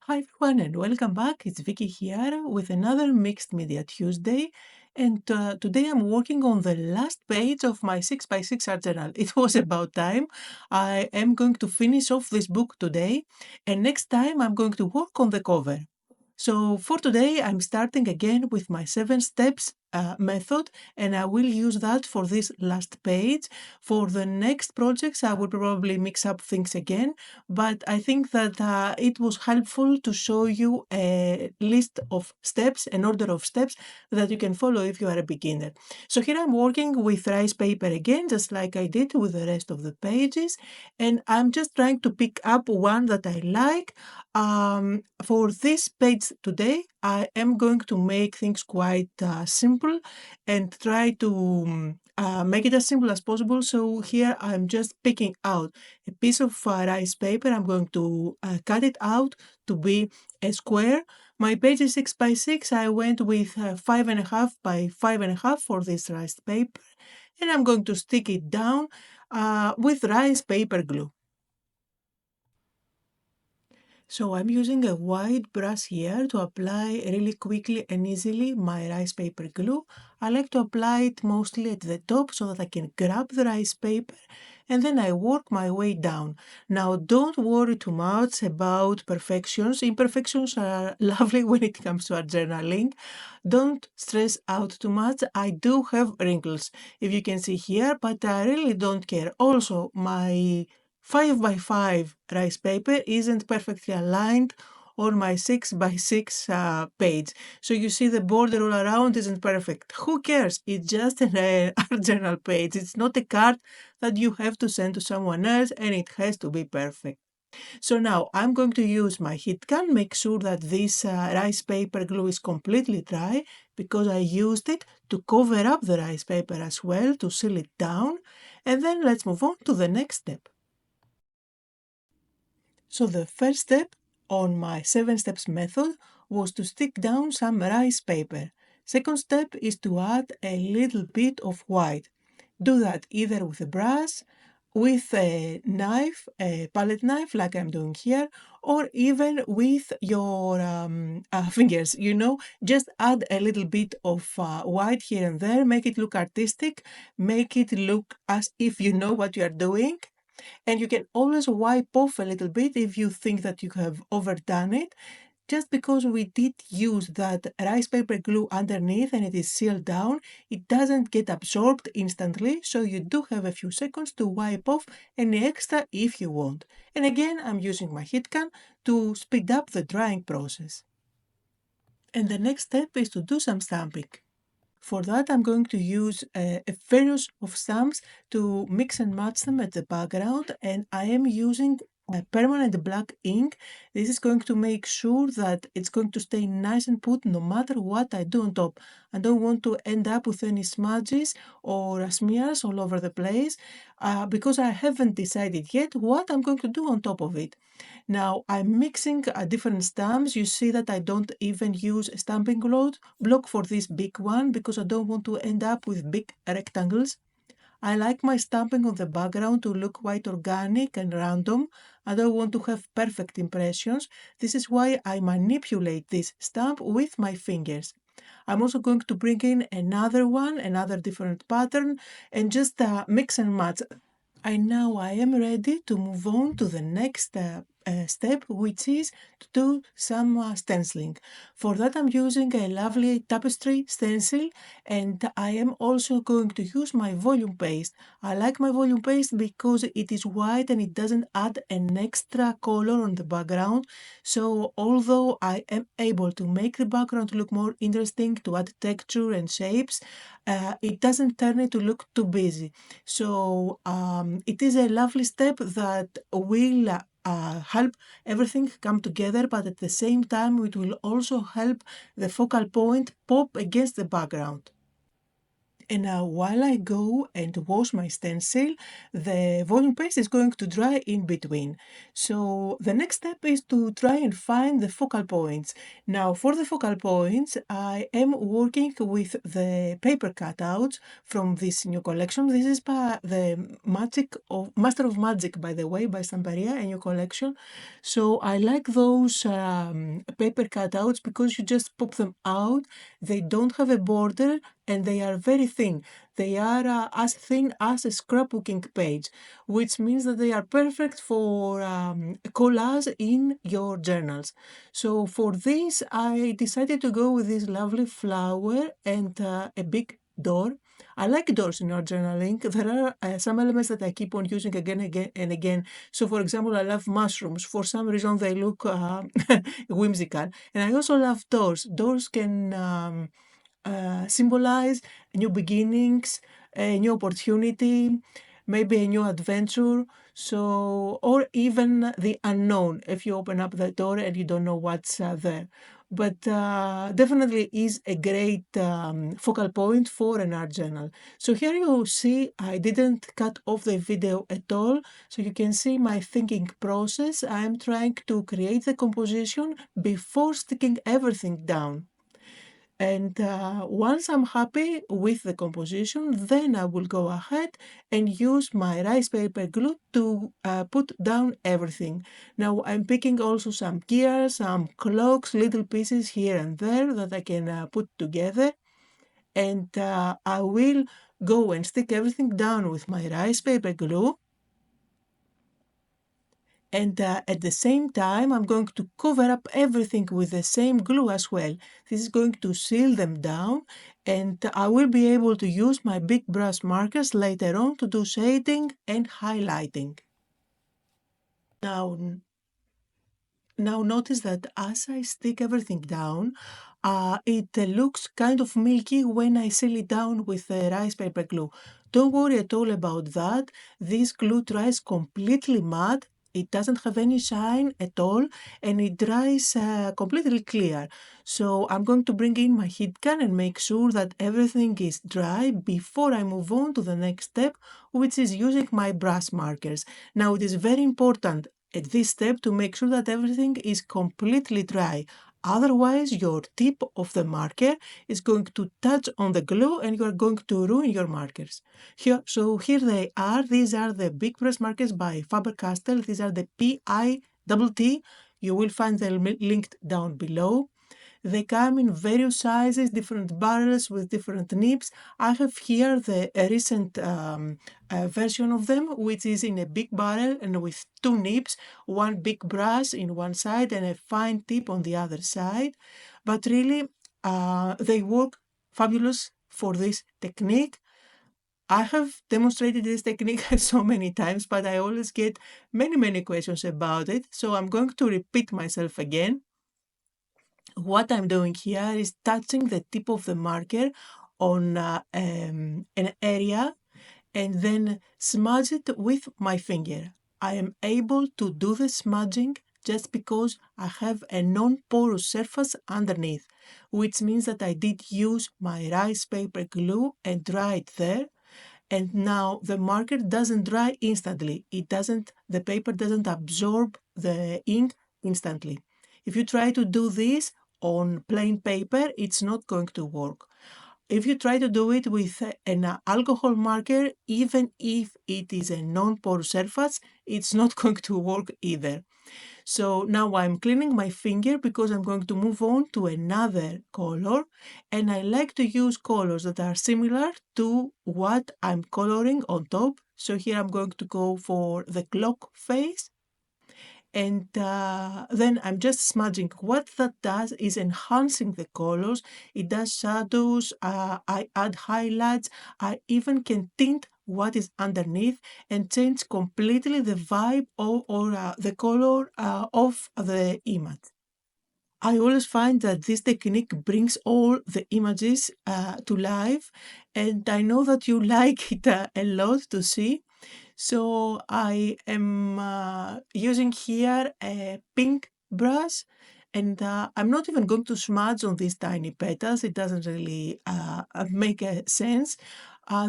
Hi everyone and welcome back. It's Vicky here with another Mixed Media Tuesday, and today I'm working on the last page of my 6x6 art journal. It was about time. I am going to finish off this book today, and next time I'm going to work on the cover. So for today, I'm starting again with my 7 steps method, and I will use that for this last page. For the next projects, I will probably mix up things again, but I think that it was helpful to show you a list of steps, an order of steps that you can follow if you are a beginner. So here I'm working with rice paper again, just like I did with the rest of the pages, and I'm just trying to pick up one that I like. For this page today, I am going to make things quite simple and try to make it as simple as possible. So here I'm just picking out a piece of rice paper. I'm going to cut it out to be a square. My page is 6x6. I went with 5.5 by 5.5 for this rice paper, and I'm going to stick it down with rice paper glue. So I'm using a white brush here to apply really quickly and easily my rice paper glue. I like to apply it mostly at the top so that I can grab the rice paper and then I work my way down. Now don't worry too much about perfections. Imperfections are lovely when it comes to art journaling. Don't stress out too much. I do have wrinkles, if you can see here, but I really don't care. Also, my 5 by 5 rice paper isn't perfectly aligned on my 6 by 6 page. So you see the border all around isn't perfect. Who cares? It's just an art journal page. It's not a card that you have to send to someone else and it has to be perfect. So now I'm going to use my heat gun, make sure that this rice paper glue is completely dry because I used it to cover up the rice paper as well to seal it down. And then let's move on to the next step. So the first step on my 7 steps method was to stick down some rice paper. Second step is to add a little bit of white. Do that either with a brush, with a knife, a palette knife like I'm doing here, or even with your fingers, just add a little bit of white here and there, make it look artistic, make it look as if you know what you are doing. And you can always wipe off a little bit if you think that you have overdone it. Just because we did use that rice paper glue underneath and it is sealed down, it doesn't get absorbed instantly, so you do have a few seconds to wipe off any extra if you want. And again, I'm using my heat gun to speed up the drying process. And the next step is to do some stamping. For that, I'm going to use a various of stamps to mix and match them at the background, and I am using a permanent black ink. This is going to make sure that it's going to stay nice and put no matter what I do on top. I don't want to end up with any smudges or smears all over the place because I haven't decided yet what I'm going to do on top of it. Now I'm mixing different stamps. You see that I don't even use a stamping block for this big one because I don't want to end up with big rectangles. I like my stamping on the background to look quite organic and random. I don't want to have perfect impressions. This is why I manipulate this stamp with my fingers. I'm also going to bring in another one, another different pattern, and just mix and match. Now I am ready to move on to the next step, which is to do some stenciling. For that, I'm using a lovely Tapestry stencil, and I am also going to use my volume paste. I like my volume paste because it is white and it doesn't add an extra color on the background. So although I am able to make the background look more interesting, to add texture and shapes, it doesn't turn it to look too busy. So it is a lovely step that will help everything come together, but at the same time it will also help the focal point pop against the background. And now while I go and wash my stencil, the volume paste is going to dry in between. So the next step is to try and find the focal points. Now for the focal points, I am working with the paper cutouts from this new collection. This is by the Master of Magic, by the way, by Stamperia, a new collection. So I like those paper cutouts because you just pop them out. They don't have a border and they are very thin. They are as thin as a scrapbooking page, which means that they are perfect for collage in your journals. So for this, I decided to go with this lovely flower and a big door. I like doors in our journaling. There are some elements that I keep on using again, again, and again. So, for example, I love mushrooms. For some reason, they look whimsical. And I also love doors. Doors can symbolize new beginnings, a new opportunity, maybe a new adventure. So, or even the unknown if you open up the door and you don't know what's there. But definitely is a great focal point for an art journal. So here you see I didn't cut off the video at all. So you can see my thinking process. I'm trying to create the composition before sticking everything down. And once I'm happy with the composition, then I will go ahead and use my rice paper glue to put down everything. Now I'm picking also some gears, some clocks, little pieces here and there that I can put together. And I will go and stick everything down with my rice paper glue. And at the same time, I'm going to cover up everything with the same glue as well. This is going to seal them down, and I will be able to use my big brush markers later on to do shading and highlighting. Now notice that as I stick everything down, it looks kind of milky when I seal it down with the rice paper glue. Don't worry at all about that. This glue dries completely matte. It doesn't have any shine at all and it dries completely clear. So I'm going to bring in my heat gun and make sure that everything is dry before I move on to the next step, which is using my brush markers. Now it is very important at this step to make sure that everything is completely dry. Otherwise, your tip of the marker is going to touch on the glue and you are going to ruin your markers. Here they are. These are the big brush markers by Faber-Castell. These are the PITT. You will find them linked down below. They come in various sizes, different barrels with different nibs. I have here the recent version of them, which is in a big barrel and with two nibs, one big brush in one side and a fine tip on the other side. But really, they work fabulous for this technique. I have demonstrated this technique so many times, but I always get many questions about it. So I'm going to repeat myself again. What I'm doing here is touching the tip of the marker on an area and then smudge it with my finger. I am able to do the smudging just because I have a non-porous surface underneath, which means that I did use my rice paper glue and dry it there. And now the marker doesn't dry instantly. The paper doesn't absorb the ink instantly. If you try to do this on plain paper, it's not going to work. If you try to do it with an alcohol marker, even if it is a non-porous surface, it's not going to work either. So now I'm cleaning my finger because I'm going to move on to another color, and I like to use colors that are similar to what I'm coloring on top. So here I'm going to go for the clock face, and then I'm just smudging. What that does is enhancing the colors. It does shadows, I add highlights, I even can tint what is underneath and change completely the vibe or the color of the image. I always find that this technique brings all the images to life, and I know that you like it a lot to see. So I am using here a pink brush And I'm not even going to smudge on these tiny petals. It doesn't really make a sense.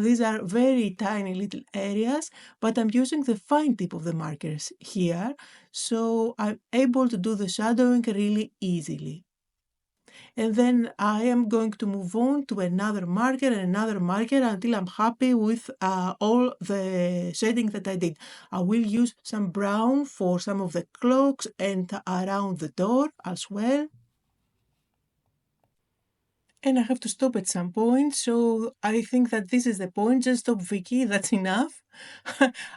These are very tiny little areas, but I'm using the fine tip of the markers here, so I'm able to do the shadowing really easily. And then I am going to move on to another marker and another marker until I'm happy with all the shading that I did. I will use some brown for some of the clocks and around the door as well. And I have to stop at some point, so I think that this is the point. Just stop, Vicky, that's enough.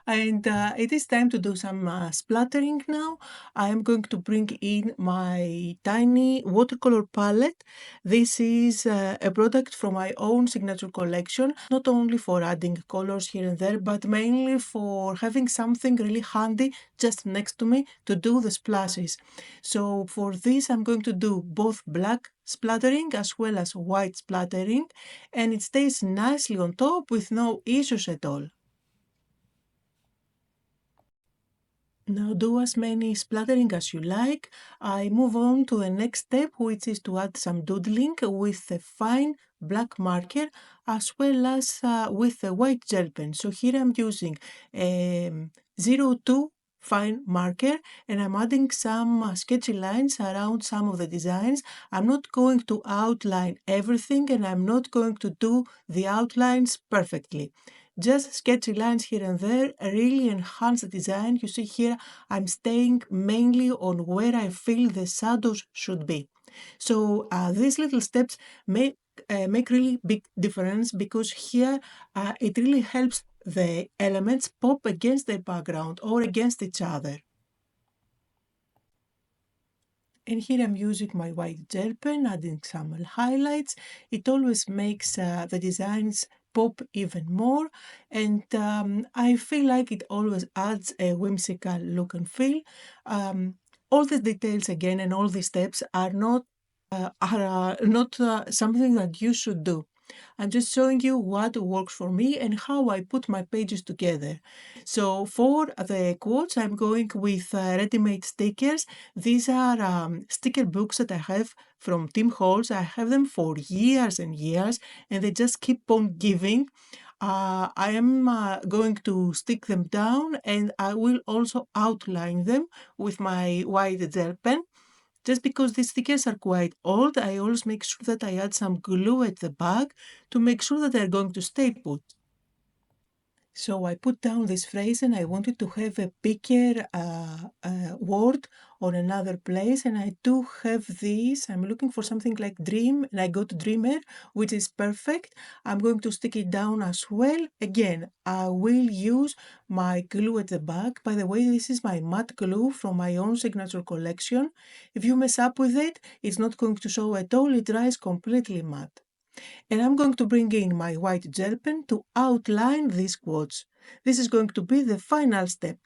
And it is time to do some splattering now. I am going to bring in my tiny watercolor palette. This is a product from my own signature collection, not only for adding colors here and there, but mainly for having something really handy just next to me to do the splashes. So for this, I'm going to do both black splattering as well as white splattering, and it stays nicely on top with no issues at all. Now do as many splattering as you like. I move on to the next step, which is to add some doodling with a fine black marker as well as with a white gel pen. So here I'm using a 02 fine marker and I'm adding some sketchy lines around some of the designs. I'm not going to outline everything and I'm not going to do the outlines perfectly. Just sketchy lines here and there really enhance the design. You see here, I'm staying mainly on where I feel the shadows should be. So these little steps make really big difference because here it really helps the elements pop against the background or against each other. And here I'm using my white gel pen, adding some highlights. It always makes the designs pop even more, and I feel like it always adds a whimsical look and feel. All the details again and all the steps are not something that you should do. I'm just showing you what works for me and how I put my pages together. So for the quotes, I'm going with ready-made stickers. These are sticker books that I have from Tim Holtz. I have them for years and years, and they just keep on giving. I am going to stick them down, and I will also outline them with my white gel pen. Just because these stickers are quite old, I always make sure that I add some glue at the back to make sure that they're going to stay put. So I put down this phrase and I wanted to have a bigger word on another place, and I do have this. I'm looking for something like dream and I got dreamer, which is perfect. I'm going to stick it down as well. Again, I will use my glue at the back. By the way, this is my matte glue from my own signature collection. If you mess up with it, it's not going to show at all. It dries completely matte. And I'm going to bring in my white gel pen to outline these quotes. This is going to be the final step.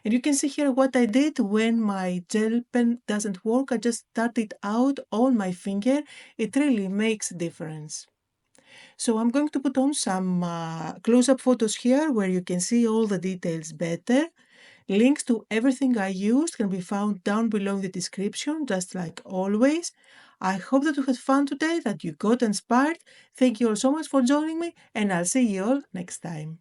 And you can see here what I did when my gel pen doesn't work. I just start it out on my finger. It really makes a difference. So I'm going to put on some close-up photos here where you can see all the details better. Links to everything I used can be found down below in the description, just like always. I hope that you had fun today, that you got inspired. Thank you all so much for joining me, and I'll see you all next time.